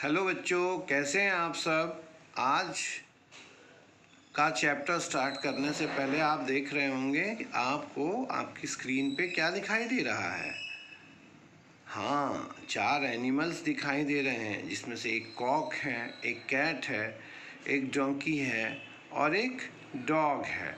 Hello बच्चों, कैसे हैं आप सब। आज का चैप्टर स्टार्ट करने से पहले आप देख रहे होंगे कि आपको आपकी स्क्रीन पे क्या दिखाई दे रहा है। हाँ, 4 एनिमल्स दिखाई दे रहे हैं, जिसमें से एक कॉक है, एक कैट है, एक डोंकी है और एक डॉग है।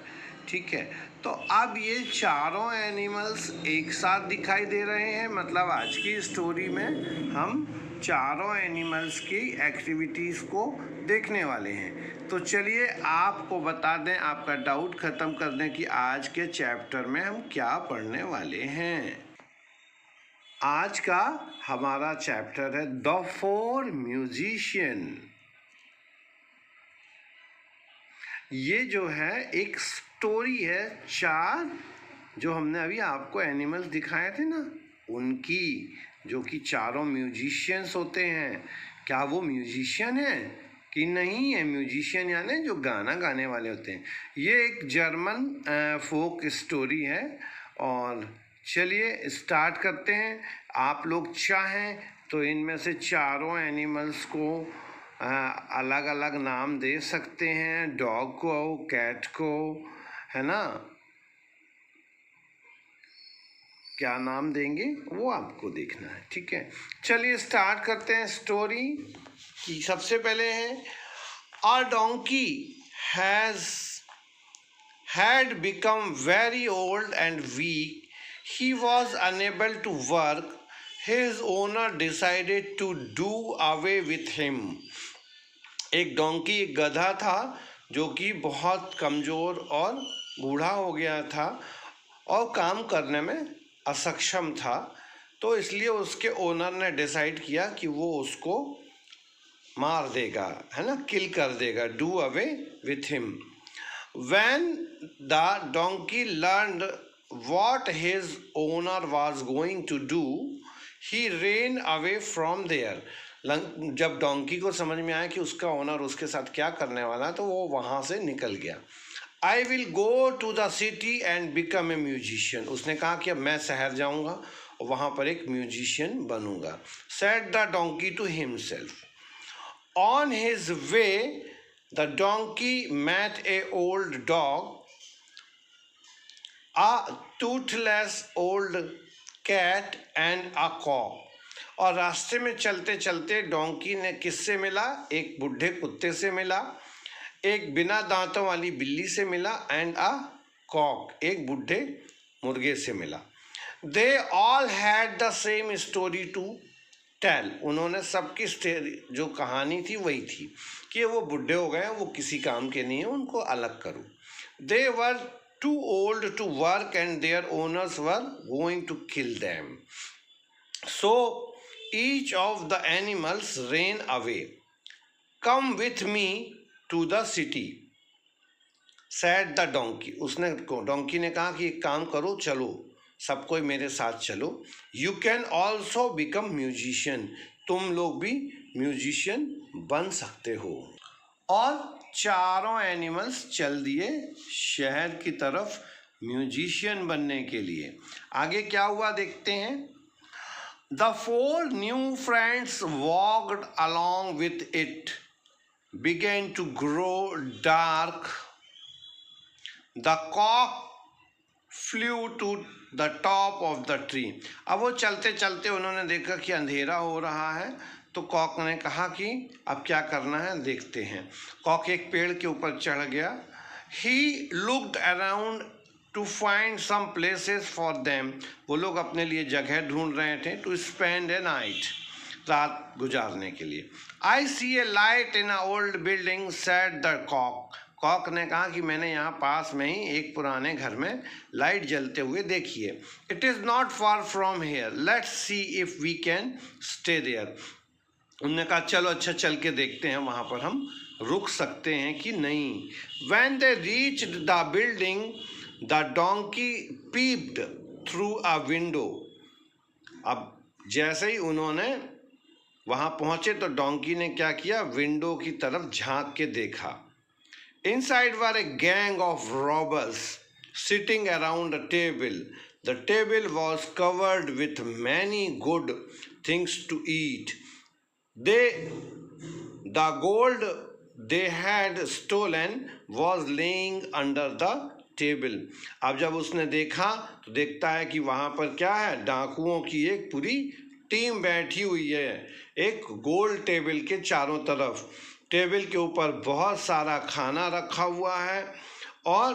ठीक है, तो अब ये चारों एनिमल्स एक साथ दिखाई दे रहे हैं। मतलब आज की स्टोरी में हम चारों एनिमल्स की एक्टिविटीज़ को देखने वाले हैं। तो चलिए आपको बता दें, आपका डाउट ख़त्म कर दें कि आज के चैप्टर में हम क्या पढ़ने वाले हैं। आज का हमारा चैप्टर है द 4 म्यूजिशियन। ये जो है एक स्टोरी है, 4 जो हमने अभी आपको एनिमल्स दिखाए थे ना, उनकी, जो कि चारों म्यूजिशियंस होते हैं। क्या वो म्यूजिशियन है कि नहीं है? म्यूजिशियन यानी जो गाना गाने वाले होते हैं। ये एक जर्मन फोक स्टोरी है। और चलिए स्टार्ट करते हैं। आप लोग चाहें तो इनमें से चारों एनिमल्स को अलग अलग नाम दे सकते हैं। डॉग को, कैट को, है ना, क्या नाम देंगे वो आपको देखना है। ठीक है, चलिए स्टार्ट करते हैं स्टोरी की। सबसे पहले है अ donkey had become very old and weak. He was unable to work. His owner decided to do away with him. एक डोंकी, एक गधा था जो कि बहुत कमज़ोर और बूढ़ा हो गया था और काम करने में असक्षम था। तो इसलिए उसके ओनर ने डिसाइड किया कि वो उसको मार देगा, है ना, किल कर देगा, do away with him. When the donkey learned what his owner was going to do, he ran away from there. जब डोंकी को समझ में आया कि उसका ओनर उसके साथ क्या करने वाला है, तो वो वहाँ से निकल गया। I will go to the city and become a musician. उसने कहा कि अब मैं शहर जाऊँगा और वहाँ पर एक musician बनूँगा। Said the donkey to himself. On his way, the donkey met a old dog, a toothless old cat and a cock. और रास्ते में चलते चलते डोंकी ने किससे मिला? एक बूढ़े कुत्ते से मिला, एक बिना दांतों वाली बिल्ली से मिला, एंड अ कॉक, एक बूढ़े मुर्गे से मिला। They all had the same story to tell. उन्होंने सबकी जो कहानी थी वही थी कि वो बुढ़े हो गए, वो किसी काम के नहीं है, उनको अलग करो। They were too old to work and their owners were going to kill them. So each of the animals ran away. Come with me to the city, said the donkey. उसने, डोंकी ने कहा कि एक काम करो, चलो सब कोई मेरे साथ चलो। You can also become musician. तुम लोग भी म्यूजिशियन बन सकते हो। और चारों एनिमल्स चल दिए शहर की तरफ म्यूजिशियन बनने के लिए। आगे क्या हुआ देखते हैं। The 4 new friends walked along with it, began to grow dark. The cock flew to the top of the tree. अब वो चलते चलते उन्होंने देखा कि अंधेरा हो रहा है, तो कॉक ने कहा कि अब क्या करना है देखते हैं। कॉक एक पेड़ के ऊपर चढ़ गया। He looked around to find some places for them. वो लोग अपने लिए जगह ढूंढ रहे थे, to spend a night, रात गुजारने के लिए। I see a light in an old building, said the cock. Cock ने कहा कि मैंने यहाँ पास में ही एक पुराने घर में लाइट जलते हुए देखी है। It is not far from here. Let's see if we can stay there. उन्होंने कहा चलो अच्छा चल के देखते हैं वहाँ पर हम रुक सकते हैं कि नहीं। When they reached the building, the donkey peeped through a window. अब जैसे ही उन्होंने वहाँ पहुँचे तो डोंकी ने क्या किया? विंडो की तरफ झांक के देखा। Inside were a gang of robbers sitting around a table. The table was covered with many good things to eat. They The gold they had stolen was laying under the table. अब जब उसने देखा तो देखता है कि वहां पर क्या है, डाकुओं की एक पूरी टीम बैठी हुई है एक गोल टेबल के चारों तरफ। टेबल के ऊपर बहुत सारा खाना रखा हुआ है और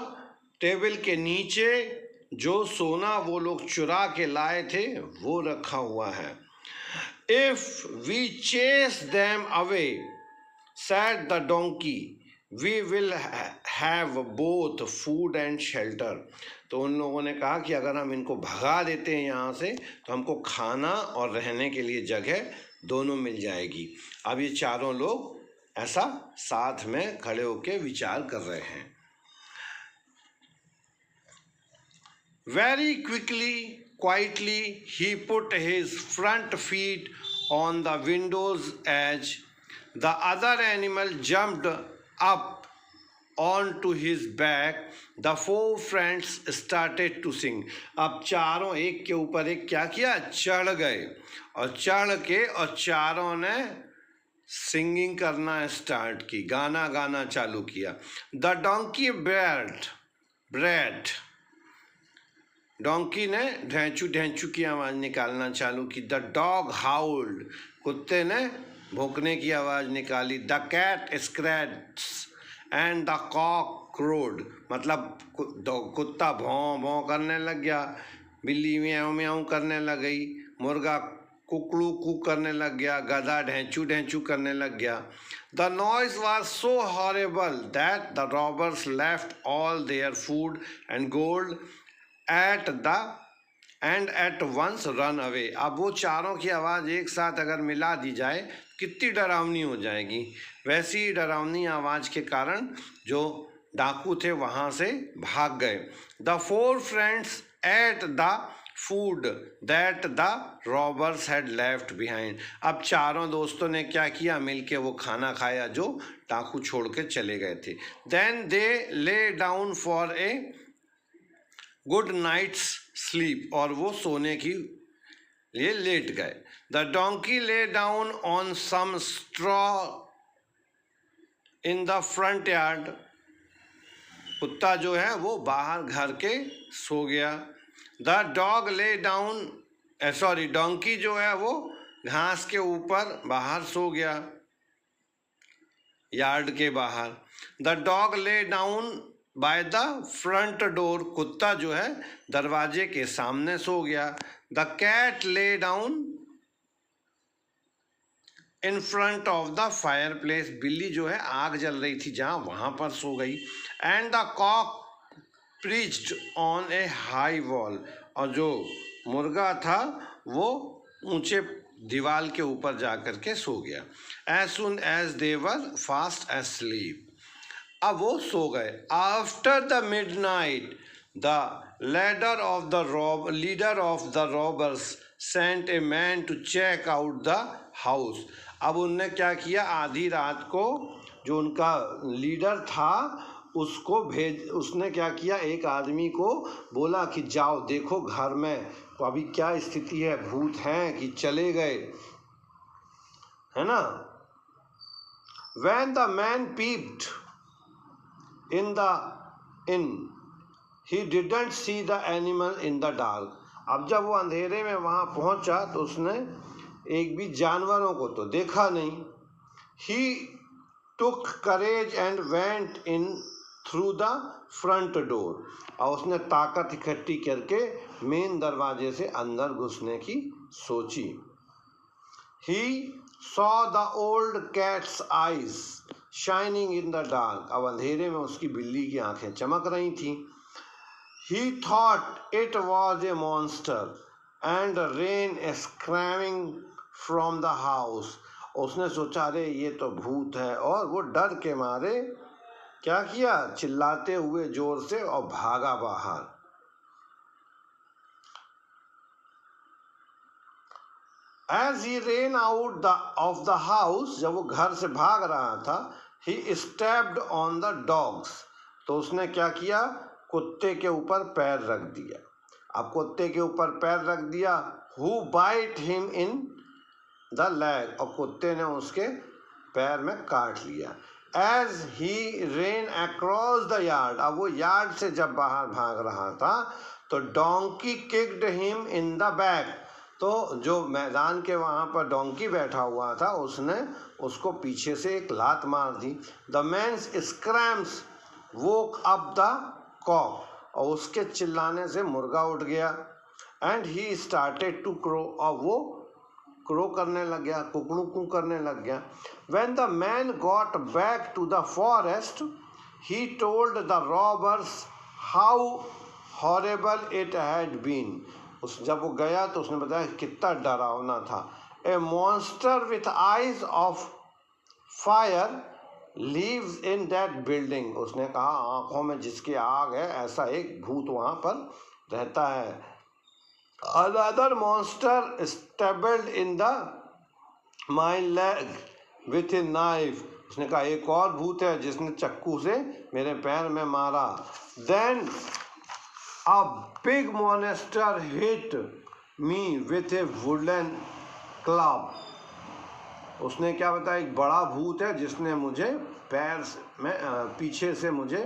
टेबल के नीचे जो सोना वो लोग चुरा के लाए थे वो रखा हुआ है। If we chase them away, said the donkey, we will have both food and shelter। तो उन लोगों ने कहा कि अगर हम इनको भगा देते हैं यहाँ से तो हमको खाना और रहने के लिए जगह दोनों मिल जाएगी। अब ये चारों लोग ऐसा साथ में खड़े होकर विचार कर रहे हैं। Very quietly, he put his front feet on the window's edge. The other animal jumped up onto his back. The four friends started to sing। अब चारों एक के ऊपर एक क्या किया, चढ़ गए और चढ़ के और चारों ने सिंगिंग करना स्टार्ट की, गाना गाना चालू किया। द डोंकी ब्रेड डोंकी ने ढेंचू ढेंचू की आवाज़ निकालना चालू की। द डॉग हाउल्ड, कुत्ते ने भौंकने की आवाज़ निकाली। The cat scratches and the cock crowed, मतलब कुत्ता भौं भौं करने लग गया, बिल्ली म्याऊं म्याऊं करने लग गई, मुर्गा कुकड़ू कुक करने लग गया, गधा ढेंचू ढेंचू करने लग गया। The noise was so horrible that the robbers left all their food and gold at once run away. अब वो चारों की आवाज़ एक साथ अगर मिला दी जाए कितनी डरावनी हो जाएगी। वैसी ही डरावनी आवाज़ के कारण जो डाकू थे वहाँ से भाग गए। The four friends at the food that the robbers had left behind. अब चारों दोस्तों ने क्या किया, मिलके वो खाना खाया जो डाकू छोड़ के चले गए थे। Then they lay down for a good night's sleep, और वो सोने की लिए लेट गए। The donkey lay down on some straw in the front yard. कुत्ता जो है वो बाहर घर के सो गया। The dog lay down donkey जो है वो घास के ऊपर बाहर सो गया, यार्ड के बाहर। The dog lay down by the front door, कुत्ता जो है दरवाजे के सामने सो गया। The cat lay down in front of the fireplace, बिल्ली जो है आग जल रही थी जहाँ वहाँ पर सो गई। And the cock perched on a high wall, और जो मुर्गा था वो ऊंचे दीवार के ऊपर जाकर के सो गया। As soon as they were fast asleep, अब वो सो गए। After the midnight the leader of the robbers sent a man to check out the house. अब उनने क्या किया, आधी रात को जो उनका लीडर था उसने क्या किया, एक आदमी को बोला कि जाओ देखो घर में तो अभी क्या स्थिति है, भूत हैं कि चले गए, है ना। When the man peeped in the inn, he didn't see the animal in the dark। अब जब वो अंधेरे में वहाँ पहुँचा तो उसने एक भी जानवरों को तो देखा नहीं। He took courage and went in through the front door, और उसने ताकत इकट्ठी करके मेन दरवाजे से अंदर घुसने की सोची। He saw the old cat's eyes shining in the dark, अब अंधेरे में उसकी बिल्ली की आंखें चमक रही थी। He thought it was a monster and ran screaming from the house, उसने सोचा अरे ये तो भूत है, और वो डर के मारे क्या किया, चिल्लाते हुए जोर से और भागा बाहर। As he ran out of the house, जब वो घर से भाग रहा था, he stepped on the dogs, तो उसने क्या किया, कुत्ते के ऊपर पैर रख दिया। अब कुत्ते के ऊपर पैर रख दिया, who bite him in the leg, और कुत्ते ने उसके पैर में काट लिया। As he ran across the yard, अब वो यार्ड से जब बाहर भाग रहा था तो donkey kicked him in the back, तो जो मैदान के वहाँ पर डोंकी बैठा हुआ था उसने उसको पीछे से एक लात मार दी। The man's screams woke up the cock, और उसके चिल्लाने से मुर्गा उठ गया। And he started to crow, और वो क्रो करने लग गया, कुकड़ू कू करने लग गया। When the man got back to the forest, he told the robbers how horrible it had been. जब वो गया तो उसने बताया कितना डरावना था। A monster with eyes of fire lives in that building. उसने कहा आंखों में जिसकी आग है ऐसा एक भूत वहाँ पर रहता है। Another monster stabbed in my leg with a knife. उसने कहा एक और भूत है जिसने चक्कू से मेरे पैर में मारा। Then a big monster hit me with a wooden club. उसने क्या बताया, एक बड़ा भूत है जिसने मुझे पैर में पीछे से मुझे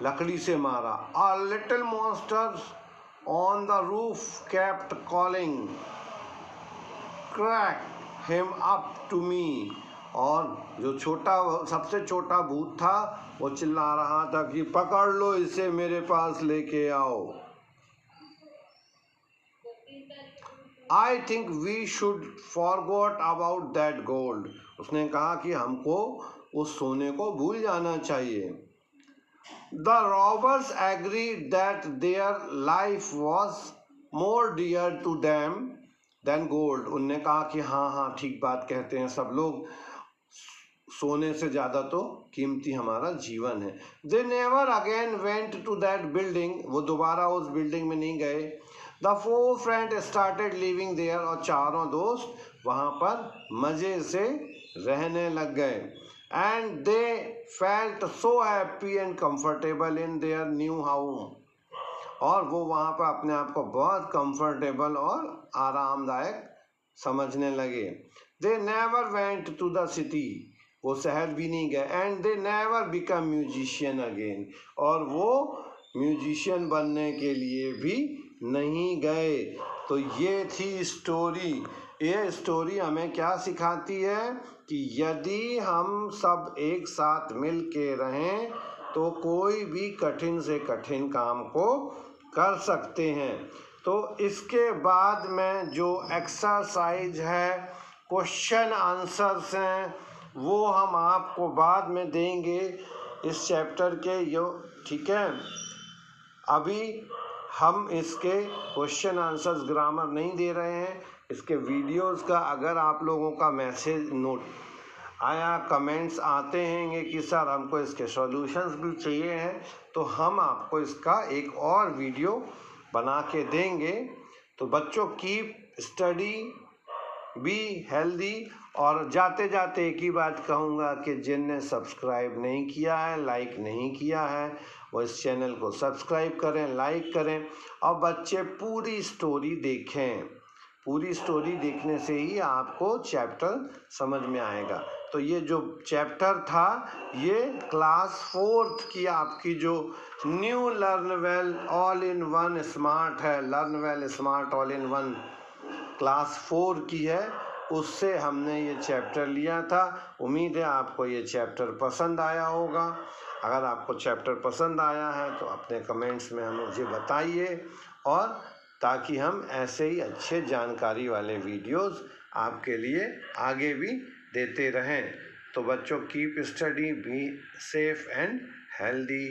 लकड़ी से मारा। A little monster on the roof kept calling, crack him up to me. और जो सबसे छोटा भूत था वो चिल्ला रहा था कि पकड़ लो इसे, मेरे पास लेके आओ। I think we should forget about that gold. उसने कहा कि हमको उस सोने को भूल जाना चाहिए। The robbers agreed that their life was more dear to them than gold. उनने कहा कि हाँ ठीक बात कहते हैं सब लोग, सोने से ज़्यादा तो कीमती हमारा जीवन है। They never again went to that building. वो दोबारा उस बिल्डिंग में नहीं गए। The four friends started living there. और चारों दोस्त वहाँ पर मज़े से रहने लग गए। And they felt so happy and comfortable in their new home. और वो वहाँ पर अपने आप को बहुत कंफर्टेबल और आरामदायक समझने लगे। They never went to the city. वो शहर भी नहीं गए। And they never become musician again. और वो म्यूजिशियन बनने के लिए भी नहीं गए। तो ये थी स्टोरी। ये स्टोरी हमें क्या सिखाती है कि यदि हम सब एक साथ मिल के रहें तो कोई भी कठिन से कठिन काम को कर सकते हैं। तो इसके बाद में जो एक्सरसाइज है, क्वेश्चन आंसर्स हैं, वो हम आपको बाद में देंगे इस चैप्टर के। ठीक है, अभी हम इसके क्वेश्चन आंसर्स ग्रामर नहीं दे रहे हैं। इसके वीडियोस का अगर आप लोगों का मैसेज नोट आया, कमेंट्स आते हैं कि सर हमको इसके सॉल्यूशंस भी चाहिए हैं, तो हम आपको इसका एक और वीडियो बना के देंगे। तो बच्चों कीप स्टडी, बी हेल्दी। और जाते जाते एक ही बात कहूँगा कि जिनने सब्सक्राइब नहीं किया है, लाइक नहीं किया है, वो इस चैनल को सब्सक्राइब करें, लाइक करें। और बच्चे पूरी स्टोरी देखें, पूरी स्टोरी देखने से ही आपको चैप्टर समझ में आएगा। तो ये जो चैप्टर था ये क्लास 4th की आपकी जो new learn well all in one smart है, learn well smart all in one class 4 की है, उससे हमने ये चैप्टर लिया था। उम्मीद है आपको ये चैप्टर पसंद आया होगा। अगर आपको चैप्टर पसंद आया है तो अपने कमेंट्स में मुझे बताइए, और ताकि हम ऐसे ही अच्छे जानकारी वाले वीडियोस आपके लिए आगे भी देते रहें। तो बच्चों keep study, be safe and healthy.